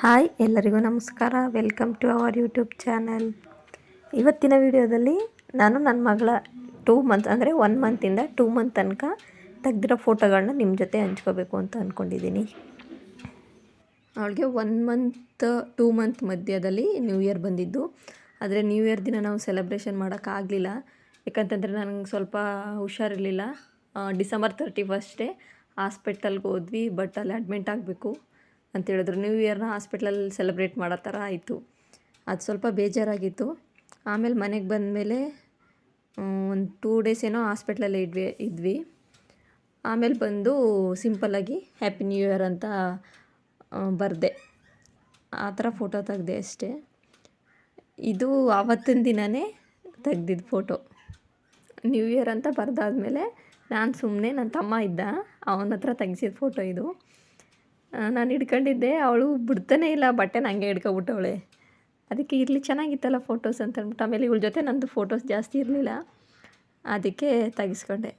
Hi ಎಲ್ಲರಿಗೂ ನಮಸ್ಕಾರ. Welcome to our YouTube channel. ಇವತ್ತಿನ ವಿಡಿಯೋದಲ್ಲಿ ನಾನು ನನ್ನ ಮಗಳ 2 ಮಂತ್ ಅಂದರೆ 1 ಮಂತಿಂದ 2 ಮಂತ್ ತನಕ ತೆಗೆದಿರೋ ಫೋಟೋಗಳನ್ನ ನಿಮ್ಮ ಜೊತೆ ಹಂಚ್ಕೋಬೇಕು ಅಂತ ಅಂದ್ಕೊಂಡಿದ್ದೀನಿ. ಅವಳಿಗೆ 1 ಮಂತ್ 2 ಮಂತ್ ಮಧ್ಯದಲ್ಲಿ ನ್ಯೂ ಇಯರ್ ಬಂದಿದ್ದು. ಆದರೆ ನ್ಯೂ ಇಯರ್ ದಿನ ನಾವು ಸೆಲೆಬ್ರೇಷನ್ ಮಾಡೋಕ್ಕಾಗಲಿಲ್ಲ. ಯಾಕಂತಂದರೆ ನನಗೆ ಸ್ವಲ್ಪ ಹುಷಾರಿರಲಿಲ್ಲ. ಡಿಸೆಂಬರ್ 31 ಹಾಸ್ಪಿಟಲ್ಗೆ ಹೋದ್ವಿ. ಬಟ್ ಅಲ್ಲಿ ಅಡ್ಮಿಂಟ್ ಆಗಬೇಕು ಅಂತ ಹೇಳಿದ್ರು. ನ್ಯೂ ಇಯರ್ನ ಹಾಸ್ಪಿಟ್ಲಲ್ಲಿ ಸೆಲೆಬ್ರೇಟ್ ಮಾಡೋ ಥರ ಆಯಿತು. ಅದು ಸ್ವಲ್ಪ ಬೇಜಾರಾಗಿತ್ತು. ಆಮೇಲೆ ಮನೆಗೆ ಬಂದಮೇಲೆ ಒಂದು 2 ಡೇಸ್ ಏನೋ ಹಾಸ್ಪಿಟ್ಲಲ್ಲೇ ಇದ್ವಿ. ಆಮೇಲೆ ಬಂದು ಸಿಂಪಲ್ಲಾಗಿ ಹ್ಯಾಪಿ ನ್ಯೂ ಇಯರ್ ಅಂತ ಬರೆದೆ. ಆ ಥರ ಫೋಟೋ ತೆಗೆದೆ ಅಷ್ಟೇ. ಇದು ಆವತ್ತಿನ ದಿನವೇ ತೆಗ್ದಿದ್ದು ಫೋಟೋ. ನ್ಯೂ ಇಯರ್ ಅಂತ ಬರೆದಾದ್ಮೇಲೆ ನಾನು ಸುಮ್ಮನೆ ನನ್ನ ತಮ್ಮ ಇದ್ದ, ಅವನ ಹತ್ರ ತೆಗ್ಸಿದ ಫೋಟೋ ಇದು. ನಾನು ಹಿಡ್ಕೊಂಡಿದ್ದೆ, ಅವಳು ಬಿಡ್ತಾನೇ ಇಲ್ಲ, ಬಟ್ಟೆನ ಹಂಗೆ ಹಿಡ್ಕೊಬಿಟ್ಟವಳೆ. ಅದಕ್ಕೆ ಇರಲಿ ಚೆನ್ನಾಗಿತ್ತಲ್ಲ ಫೋಟೋಸ್ ಅಂತ ಅಂದ್ಬಿಟ್ಟು. ಆಮೇಲೆ ಇವಳ ಜೊತೆ ನಂದು ಫೋಟೋಸ್ ಜಾಸ್ತಿ ಇರಲಿಲ್ಲ, ಅದಕ್ಕೆ ತೆಗಿಸ್ಕೊಂಡೆ.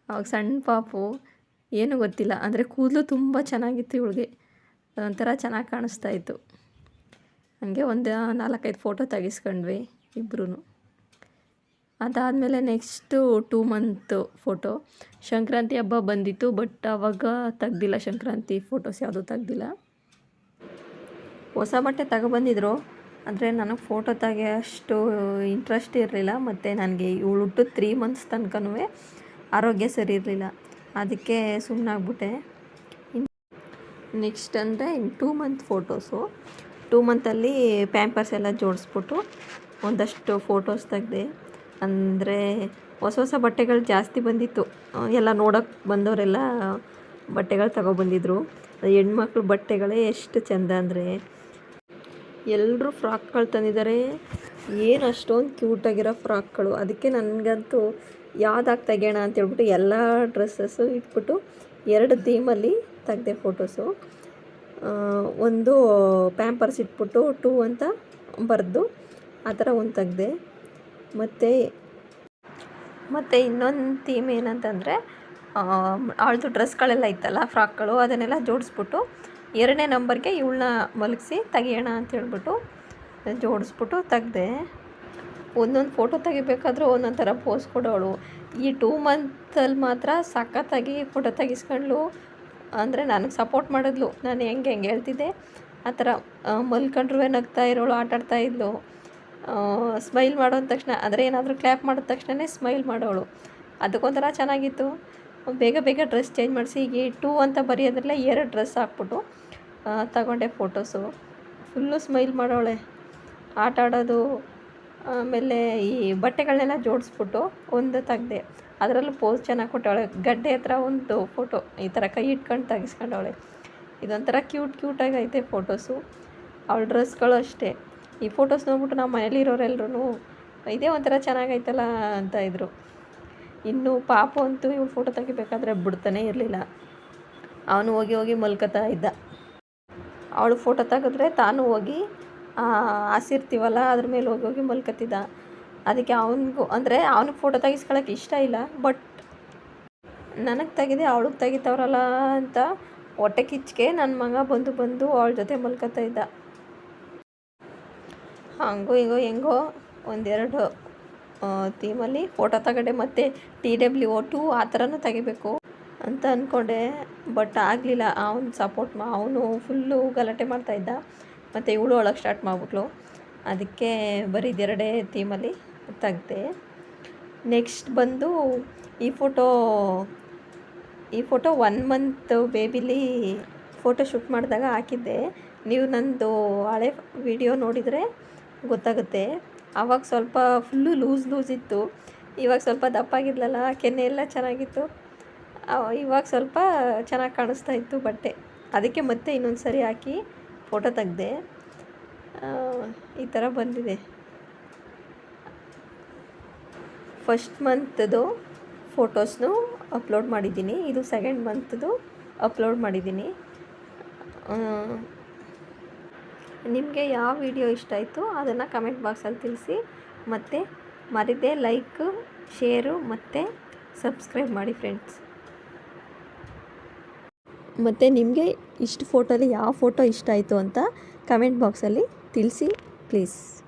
ಅವಾಗ ಸಣ್ಣ ಪಾಪು, ಏನೂ ಗೊತ್ತಿಲ್ಲ, ಅಂದರೆ ಕೂದಲು ತುಂಬ ಚೆನ್ನಾಗಿತ್ತು ಇವಳಿಗೆ, ಒಂಥರ ಚೆನ್ನಾಗಿ ಕಾಣಿಸ್ತಾಯಿತ್ತು. ಹಾಗೆ ಒಂದು 4-5 ಫೋಟೋ ತೆಗಿಸ್ಕೊಂಡ್ವಿ ಇಬ್ಬರೂ. ಅದಾದಮೇಲೆ ನೆಕ್ಸ್ಟು 2 ಮಂತ್ ಫೋಟೋ. ಸಂಕ್ರಾಂತಿ ಹಬ್ಬ ಬಂದಿತ್ತು, ಬಟ್ ಆವಾಗ ತೆಗ್ದಿಲ್ಲ. ಸಂಕ್ರಾಂತಿ ಫೋಟೋಸ್ ಯಾವುದೂ ತೆಗ್ದಿಲ್ಲ. ಹೊಸ ಬಟ್ಟೆ ತಗೊಬಂದಿದ್ರು, ಆದರೆ ನನಗೆ ಫೋಟೋ ತೆಗಿಯೋಷ್ಟು ಇಂಟ್ರೆಸ್ಟ್ ಇರಲಿಲ್ಲ. ಮತ್ತು ನನಗೆ ಇವಳು ಹುಟ್ಟು 3 ಮಂತ್ಸ್ ತನಕನೂ ಆರೋಗ್ಯ ಸರಿ ಇರಲಿಲ್ಲ, ಅದಕ್ಕೆ ಸುಮ್ಮನಾಗ್ಬಿಟ್ಟೆ. ನೆಕ್ಸ್ಟ್ ಅಂದರೆ 2 ಮಂತ್ ಫೋಟೋಸು. 2 ಮಂತಲ್ಲಿ ಪ್ಯಾಂಪರ್ಸ್ ಎಲ್ಲ ಜೋಡಿಸ್ಬಿಟ್ಟು ಒಂದಷ್ಟು ಫೋಟೋಸ್ ತೆಗೆದೆ. ಅಂದರೆ ಹೊಸ ಬಟ್ಟೆಗಳು ಜಾಸ್ತಿ ಬಂದಿತ್ತು. ಎಲ್ಲ ನೋಡೋಕ್ಕೆ ಬಂದವರೆಲ್ಲ ಬಟ್ಟೆಗಳು ತಗೊಬಂದಿದ್ರು. ಹೆಣ್ಮಕ್ಳು ಬಟ್ಟೆಗಳೇ ಎಷ್ಟು ಚೆಂದ ಅಂದರೆ, ಎಲ್ಲರೂ ಫ್ರಾಕ್ಗಳು ತಂದಿದ್ದಾರೆ. ಏನು ಅಷ್ಟೊಂದು ಕ್ಯೂಟಾಗಿರೋ ಫ್ರಾಕ್ಗಳು. ಅದಕ್ಕೆ ನನಗಂತೂ ಯಾವ್ದಾಗಿ ತೆಗೆಯೋಣ ಅಂತೇಳ್ಬಿಟ್ಟು ಎಲ್ಲ ಡ್ರೆಸ್ಸಸ್ಸು ಇಟ್ಬಿಟ್ಟು 2 ಥೀಮಲ್ಲಿ ತೆಗೆದೆ ಫೋಟೋಸು. ಒಂದು ಪ್ಯಾಂಪರ್ಸ್ ಇಟ್ಬಿಟ್ಟು 2 ಅಂತ ಬರೆದು ಆ ಥರ ಒಂದು ತೆಗೆದೆ. ಮತ್ತು ಇನ್ನೊಂದು ಥೀಮ್ ಏನಂತಂದರೆ, ಅವಳದು ಡ್ರೆಸ್ಗಳೆಲ್ಲ ಇತ್ತಲ್ಲ, ಫ್ರಾಕ್ಗಳು, ಅದನ್ನೆಲ್ಲ ಜೋಡಿಸ್ಬಿಟ್ಟು 2ನೇ ನಂಬರ್ಗೆ ಇವಳನ್ನ ಮಲಗಿಸಿ ತೆಗಿಯೋಣ ಅಂತೇಳ್ಬಿಟ್ಟು ಜೋಡಿಸ್ಬಿಟ್ಟು ತೆಗೆದೆ. ಒಂದೊಂದು ಫೋಟೋ ತೆಗಿಬೇಕಾದ್ರೂ ಒಂದೊಂದು ಥರ ಪೋಸ್ ಕೊಡೋಳು. ಈ 2 ಮಂತಲ್ಲಿ ಮಾತ್ರ ಸಖತ್ತಾಗಿ ಫೋಟೋ ತೆಗಿಸ್ಕೊಂಡ್ಳು. ಅಂದರೆ ನನಗೆ ಸಪೋರ್ಟ್ ಮಾಡಿದ್ಲು. ನಾನು ಹೆಂಗೆ ಹೇಳ್ತಿದ್ದೆ ಆ ಥರ ಮಲ್ಕೊಂಡ್ರೂ ನಗ್ತಾ ಇರೋಳು, ಆಟಾಡ್ತಾ ಇದ್ಲು. ಸ್ಮೈಲ್ ಮಾಡೋ ತಕ್ಷಣ, ಅಂದರೆ ಏನಾದರೂ ಕ್ಲ್ಯಾಪ್ ಮಾಡಿದ ತಕ್ಷಣವೇ ಸ್ಮೈಲ್ ಮಾಡೋಳು. ಅದಕ್ಕೊಂಥರ ಚೆನ್ನಾಗಿತ್ತು. ಬೇಗ ಡ್ರೆಸ್ ಚೇಂಜ್ ಮಾಡಿಸಿ, ಈಗ 2 ಅಂತ ಬರೆಯೋದ್ರಲ್ಲೇ 2 ಡ್ರೆಸ್ ಹಾಕ್ಬಿಟ್ಟು ತಗೊಂಡೆ ಫೋಟೋಸು. ಫುಲ್ಲು ಸ್ಮೈಲ್ ಮಾಡೋಳೆ, ಆಟ ಆಡೋದು. ಆಮೇಲೆ ಈ ಬಟ್ಟೆಗಳನ್ನೆಲ್ಲ ಜೋಡಿಸ್ಬಿಟ್ಟು ಒಂದು ತೆಗ್ದೆ. ಅದರಲ್ಲೂ ಪೋಸ್ ಚೆನ್ನಾಗಿ ಕೊಟ್ಟವಳೆ. ಗಡ್ಡೆ ಹತ್ರ ಒಂದು ಫೋಟೋ ಈ ಥರ ಕೈ ಇಟ್ಕೊಂಡು ತೆಗಿಸ್ಕೊಂಡವಳೆ. ಇದೊಂಥರ ಕ್ಯೂಟಾಗಿ ಐತೆ ಫೋಟೋಸು. ಅವಳ ಡ್ರೆಸ್ಗಳು ಅಷ್ಟೇ. ಈ ಫೋಟೋಸ್ ನೋಡ್ಬಿಟ್ಟು ನಾವು ಮನೇಲಿರೋರೆಲ್ಲರೂ ಇದೇ ಒಂಥರ ಚೆನ್ನಾಗೈತಲ್ಲ ಅಂತ ಇದ್ದರು. ಇನ್ನು ಪಾಪು ಅಂತೂ ಇವಳು ಫೋಟೋ ತೆಗಿಬೇಕಾದ್ರೆ ಬಿಡ್ತಾನೆ ಇರಲಿಲ್ಲ. ಅವನು ಹೋಗಿ ಮಲ್ಕೋತಾ ಇದ್ದ. ಅವಳು ಫೋಟೋ ತೆಗೆದ್ರೆ ತಾನು ಹೋಗಿ ಹಾಸಿರ್ತೀವಲ್ಲ ಅದ್ರ ಮೇಲೆ ಹೋಗಿ ಮಲ್ಕೋತಿದ್ದ. ಅದಕ್ಕೆ ಅವನಿಗೂ, ಅಂದರೆ ಅವನಿಗೆ ಫೋಟೋ ತೆಗಿಸ್ಕೊಳ್ಳೋಕೆ ಇಷ್ಟ ಇಲ್ಲ, ಬಟ್ ನನಗೆ ತೆಗೆದೆ ಅವಳಿಗೆ ತೆಗಿತಾವ್ರಲ್ಲ ಅಂತ ಹೊಟ್ಟೆ ಕಿಚ್ಚಿಗೆ ನನ್ನ ಮಗ ಬಂದು ಅವಳ ಜೊತೆ ಮಲ್ಕೋತಾ ಇದ್ದ. ಹೆಂಗೋ ಒಂದೆರಡು ಥೀಮಲ್ಲಿ ಫೋಟೋ ತಗೊಂಡೆ. ಮತ್ತು TWO2 ಆ ಥರನೂ ತೆಗಿಬೇಕು ಅಂತ ಅಂದ್ಕೊಂಡೆ, ಬಟ್ ಆಗಲಿಲ್ಲ. ಅವನು ಸಪೋರ್ಟ್ ಅವನು ಫುಲ್ಲು ಗಲಾಟೆ ಮಾಡ್ತಾಯಿದ್ದ. ಮತ್ತು ಇವಳು ಒಳಗೆ ಸ್ಟಾರ್ಟ್ ಮಾಡಿಬಿಟ್ಲು. ಅದಕ್ಕೆ ಬರೀ 2 ಥೀಮಲ್ಲಿ ತೆಗ್ದೆ. ನೆಕ್ಸ್ಟ್ ಬಂದು ಈ ಫೋಟೋ 1 ಮಂತ್ ಬೇಬಿಲಿ ಫೋಟೋ ಶೂಟ್ ಮಾಡಿದಾಗ ಹಾಕಿದ್ದೆ. ನೀವು ನಂದು ಹಳೆ ವಿಡಿಯೋ ನೋಡಿದರೆ ಗೊತ್ತಾಗುತ್ತೆ. ಆವಾಗ ಸ್ವಲ್ಪ ಫುಲ್ಲು ಲೂಸ್ ಇತ್ತು. ಇವಾಗ ಸ್ವಲ್ಪ ದಪ್ಪಾಗಿದ್ಲಲ್ಲ, ಕೆನ್ನೆ ಎಲ್ಲ ಚೆನ್ನಾಗಿತ್ತು. ಇವಾಗ ಸ್ವಲ್ಪ ಚೆನ್ನಾಗಿ ಕಾಣಿಸ್ತಾ ಇತ್ತು ಬಟ್ಟೆ. ಅದಕ್ಕೆ ಮತ್ತೆ ಇನ್ನೊಂದು ಸರಿ ಹಾಕಿ ಫೋಟೋ ತೆಗ್ದೆ. ಈ ಥರ ಬಂದಿದೆ. ಫಸ್ಟ್ ಮಂತ್ದು ಫೋಟೋಸ್ನು ಅಪ್ಲೋಡ್ ಮಾಡಿದ್ದೀನಿ. ಇದು 2nd ಮಂತ್ದು ಅಪ್ಲೋಡ್ ಮಾಡಿದ್ದೀನಿ. ನಿಮಗೆ ಯಾವ ವಿಡಿಯೋ ಇಷ್ಟ ಆಯಿತು ಅದನ್ನು ಕಮೆಂಟ್ ಬಾಕ್ಸಲ್ಲಿ ತಿಳಿಸಿ. ಮತ್ತು ಮರಿದೇ ಲೈಕ್, ಶೇರು ಮತ್ತು ಸಬ್ಸ್ಕ್ರೈಬ್ ಮಾಡಿ ಫ್ರೆಂಡ್ಸ್. ಮತ್ತು ನಿಮಗೆ ಇಷ್ಟು ಫೋಟೋಲಿ ಯಾವ ಫೋಟೋ ಇಷ್ಟ ಆಯಿತು ಅಂತ ಕಮೆಂಟ್ ಬಾಕ್ಸಲ್ಲಿ ತಿಳಿಸಿ ಪ್ಲೀಸ್.